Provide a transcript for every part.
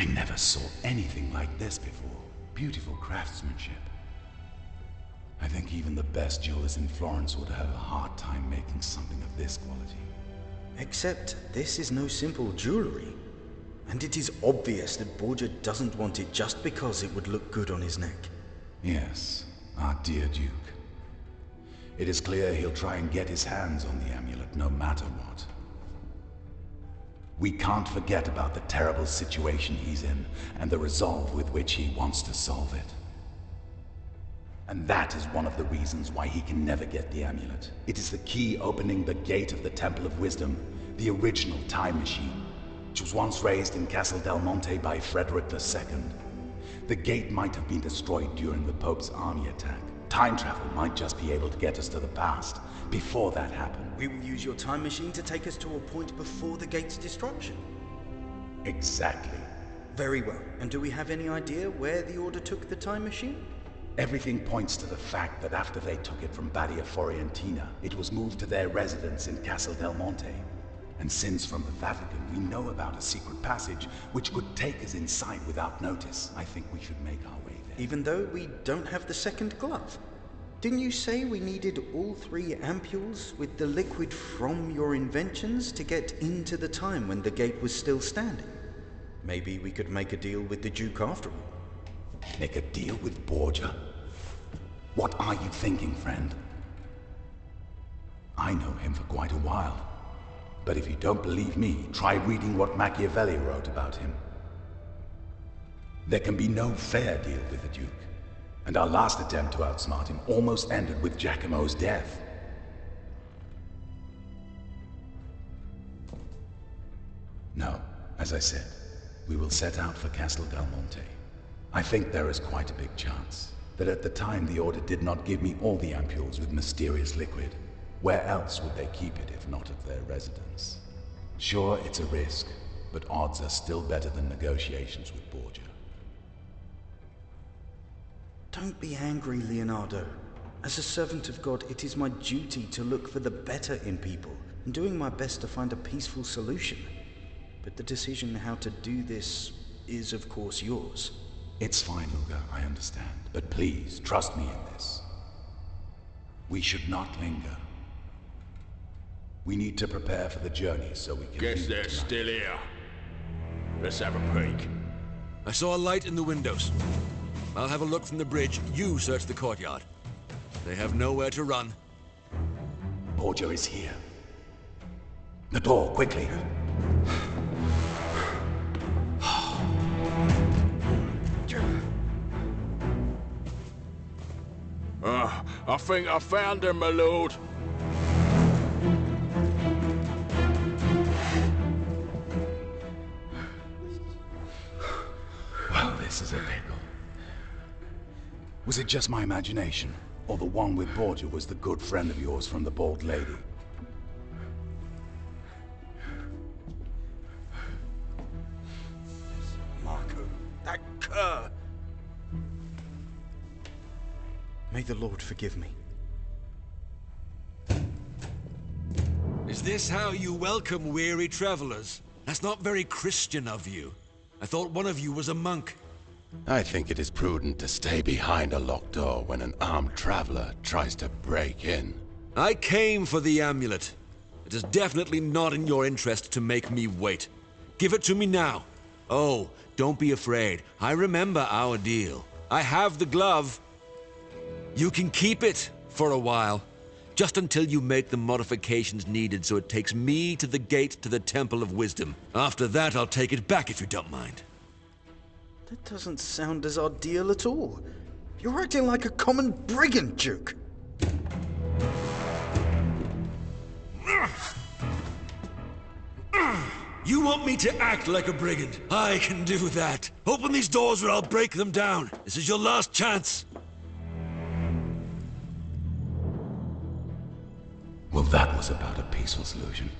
never saw anything like this before. Beautiful craftsmanship. I think even the best jewelers in Florence would have a hard time making something of this quality. Except this is no simple jewelry. And it is obvious that Borgia doesn't want it just because it would look good on his neck. Yes, our dear Duke. It is clear he'll try and get his hands on the amulet no matter what. We can't forget about the terrible situation he's in and the resolve with which he wants to solve it. And that is one of the reasons why he can never get the amulet. It is the key opening the gate of the Temple of Wisdom, the original time machine, which was once raised in Castle Del Monte by Frederick II. The gate might have been destroyed during the Pope's army attack. Time travel might just be able to get us to the past, before that happened. We will use your time machine to take us to a point before the gate's destruction. Exactly. Very well. And do we have any idea where the Order took the time machine? Everything points to the fact that after they took it from Badia Forientina, it was moved to their residence in Castle Del Monte. And since from the Vatican we know about a secret passage which could take us inside without notice, I think we should make our way there. Even though we don't have the second glove? Didn't you say we needed all 3 ampules with the liquid from your inventions to get into the time when the gate was still standing? Maybe we could make a deal with the Duke after all. Make a deal with Borgia? What are you thinking, friend? I know him for quite a while. But if you don't believe me, try reading what Machiavelli wrote about him. There can be no fair deal with the Duke. And our last attempt to outsmart him almost ended with Giacomo's death. No, as I said, we will set out for Castle Del Monte. I think there is quite a big chance that at the time the Order did not give me all the ampules with mysterious liquid. Where else would they keep it if not at their residence? Sure, it's a risk, but odds are still better than negotiations with Borgia. Don't be angry, Leonardo. As a servant of God, it is my duty to look for the better in people, and doing my best to find a peaceful solution. But the decision how to do this is, of course, yours. It's fine, Luca, I understand. But please, trust me in this. We should not linger. We need to prepare for the journey so we can... Guess they're still here. Let's have a peek. I saw a light in the windows. I'll have a look from the bridge. You search the courtyard. They have nowhere to run. Borgia is here. The door, quickly. I think I found him, my lord. Well, this is a pickle. Was it just my imagination? Or the one with Borgia was the good friend of yours from the Bald Lady? Marco, that cur! May the Lord forgive me. Is this how you welcome weary travelers? That's not very Christian of you. I thought one of you was a monk. I think it is prudent to stay behind a locked door when an armed traveler tries to break in. I came for the amulet. It is definitely not in your interest to make me wait. Give it to me now. Oh, don't be afraid. I remember our deal. I have the glove. You can keep it for a while. Just until you make the modifications needed so it takes me to the gate to the Temple of Wisdom. After that, I'll take it back if you don't mind. That doesn't sound as our deal at all. You're acting like a common brigand, Duke. You want me to act like a brigand? I can do that. Open these doors or I'll break them down. This is your last chance. Well, that was about a peaceful solution.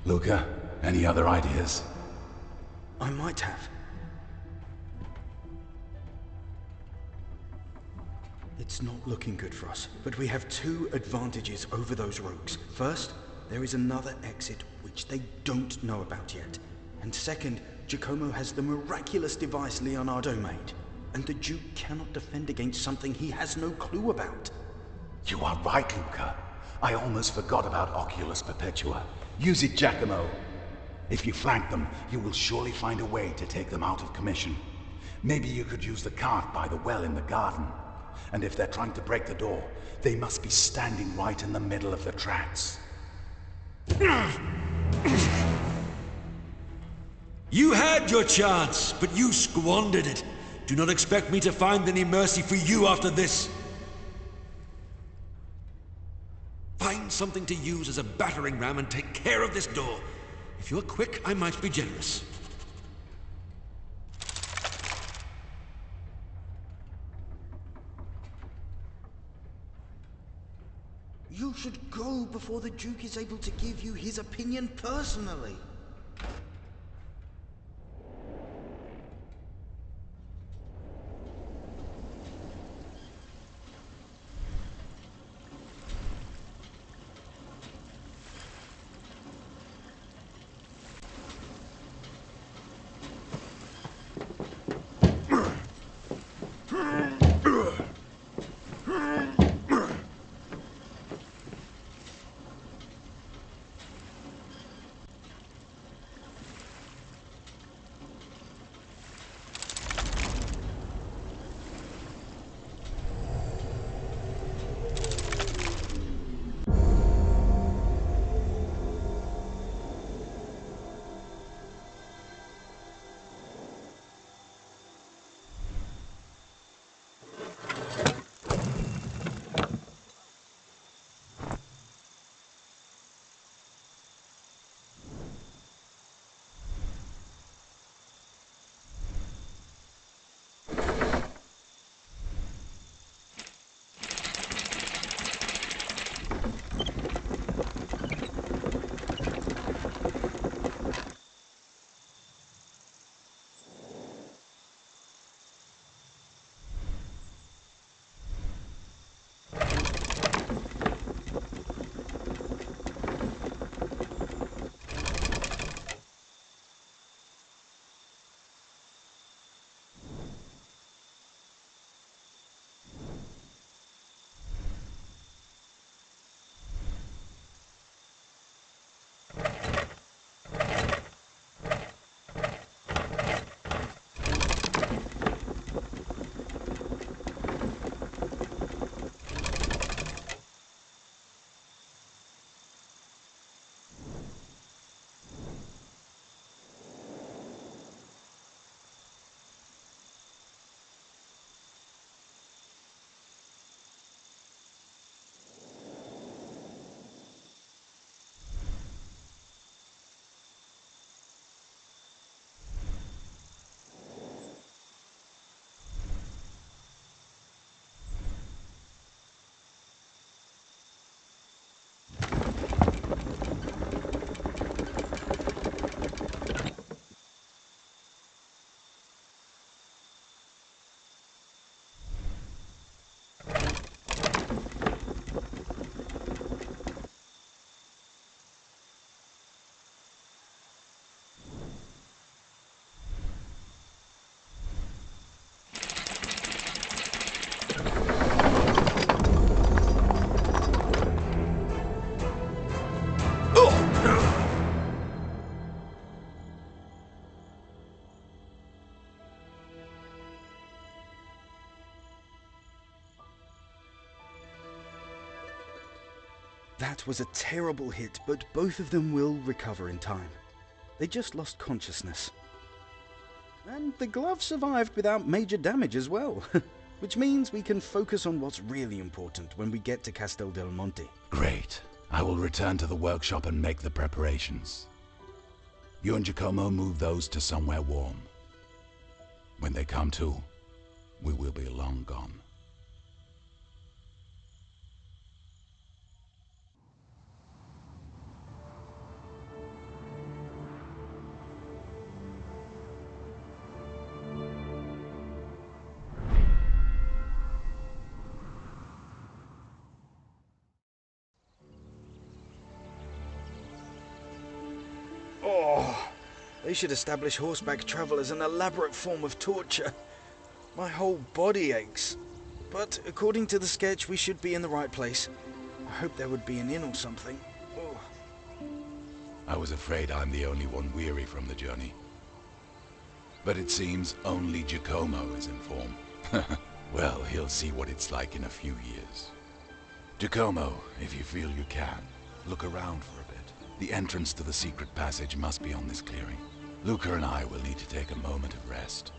Luca, any other ideas? I might have. It's not looking good for us, but we have 2 advantages over those rogues. First, there is another exit which they don't know about yet. And second, Giacomo has the miraculous device Leonardo made. And the Duke cannot defend against something he has no clue about. You are right, Luca. I almost forgot about Oculus Perpetua. Use it, Giacomo. If you flank them, you will surely find a way to take them out of commission. Maybe you could use the cart by the well in the garden. And if they're trying to break the door, they must be standing right in the middle of the tracks. You had your chance, but you squandered it. Do not expect me to find any mercy for you after this. Find something to use as a battering ram and take care of this door. If you're quick, I might be generous. You should go before the Duke is able to give you his opinion personally. That was a terrible hit, but both of them will recover in time. They just lost consciousness. And the glove survived without major damage as well, which means we can focus on what's really important when we get to Castel del Monte. Great. I will return to the workshop and make the preparations. You and Giacomo move those to somewhere warm. When they come to, we will be long gone. They should establish horseback travel as an elaborate form of torture. My whole body aches. But according to the sketch, we should be in the right place. I hope there would be an inn or something. Oh. I was afraid I'm the only one weary from the journey. But it seems only Giacomo is in form. Well, he'll see what it's like in a few years. Giacomo, if you feel you can, look around for a bit. The entrance to the secret passage must be on this clearing. Luca and I will need to take a moment of rest.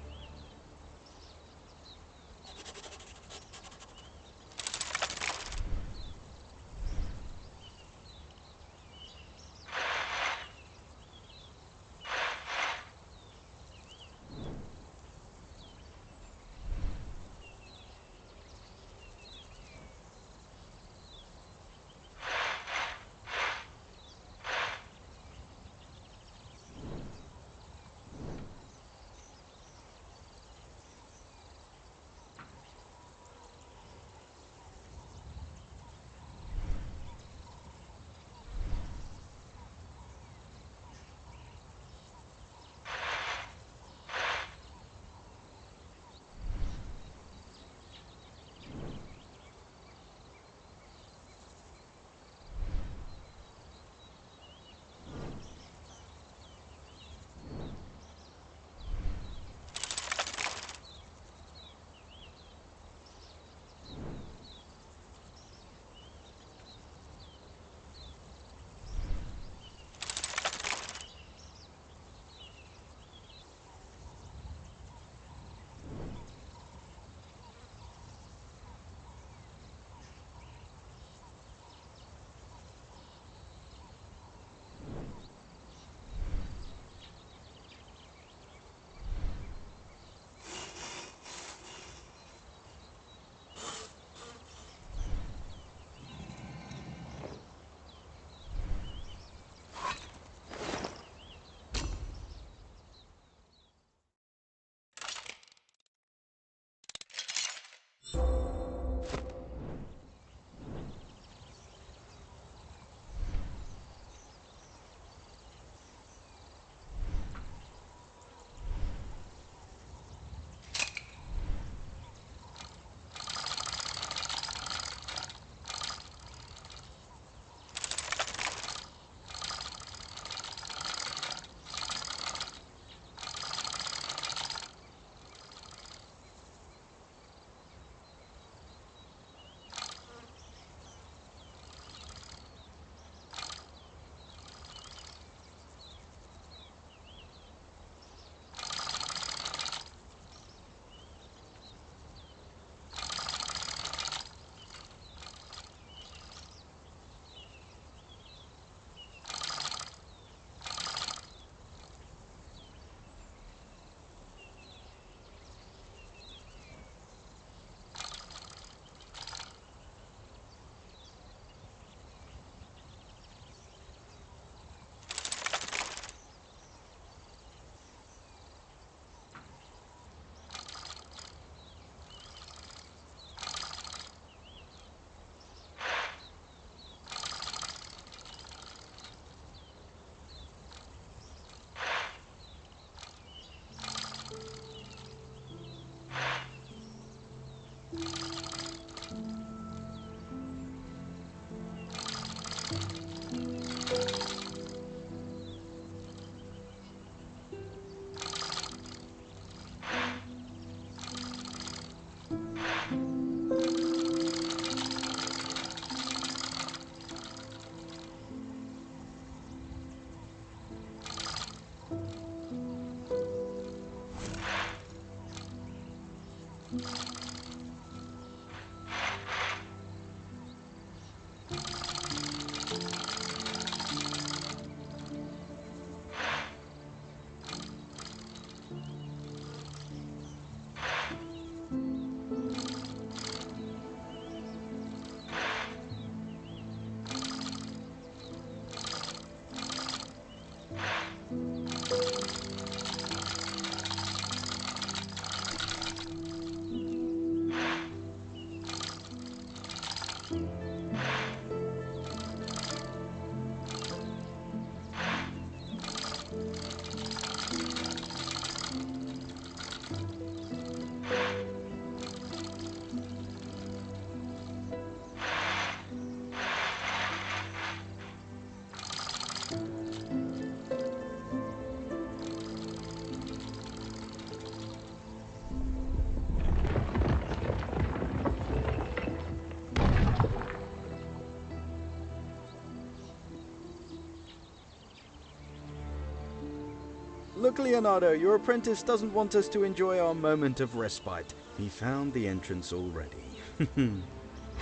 Look, Leonardo, your apprentice doesn't want us to enjoy our moment of respite. He found the entrance already.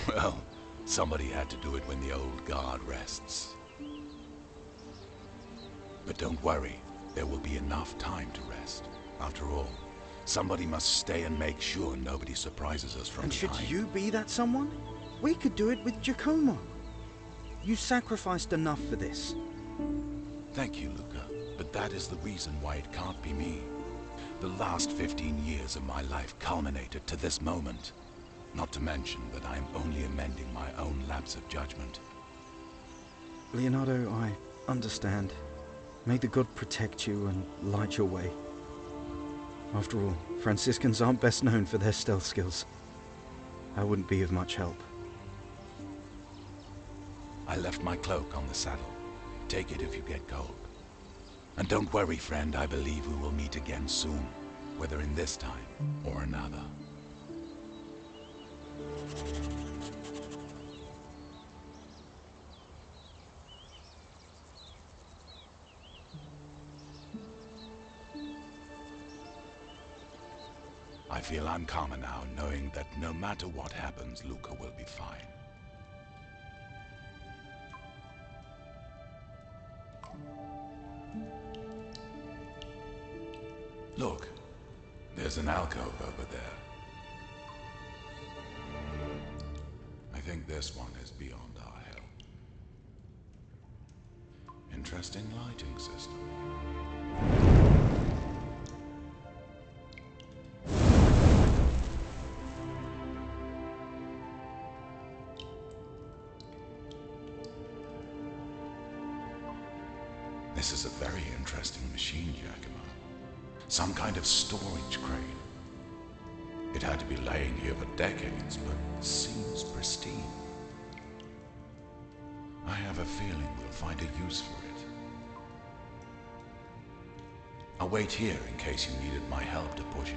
Well, somebody had to do it when the old guard rests. But don't worry, there will be enough time to rest. After all, somebody must stay and make sure nobody surprises us from And should behind. you be that someone? We could do it with Giacomo. You sacrificed enough for this. Thank you, Luca. But that is the reason why it can't be me. The last 15 years of my life culminated to this moment. Not to mention that I am only amending my own lapse of judgment. Leonardo, I understand. May the god protect you and light your way. After all, Franciscans aren't best known for their stealth skills. I wouldn't be of much help. I left my cloak on the saddle. Take it if you get cold. And don't worry, friend, I believe we will meet again soon, whether in this time or another. I feel I'm calmer now, knowing that no matter what happens, Luca will be fine. Look, there's an alcove over there. I think this one is beyond our help. Interesting lighting system. This is a very interesting machine, Giacomo. Some kind of storage crane. It had to be laying here for decades, but seems pristine. I have a feeling we'll find a use for it. I'll wait here in case you needed my help to push it.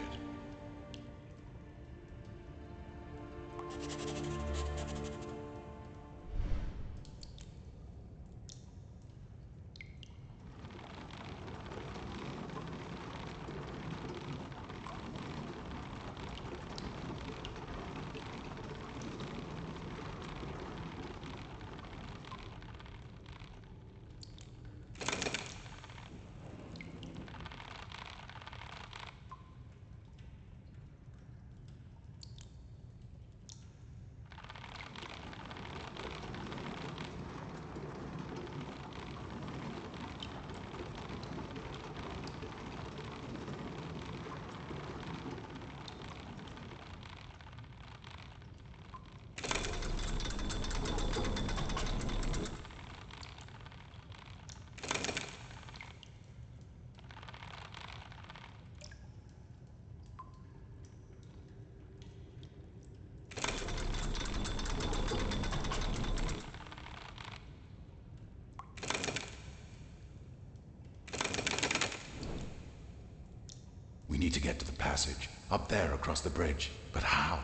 We need to get to the passage, up there across the bridge. But how?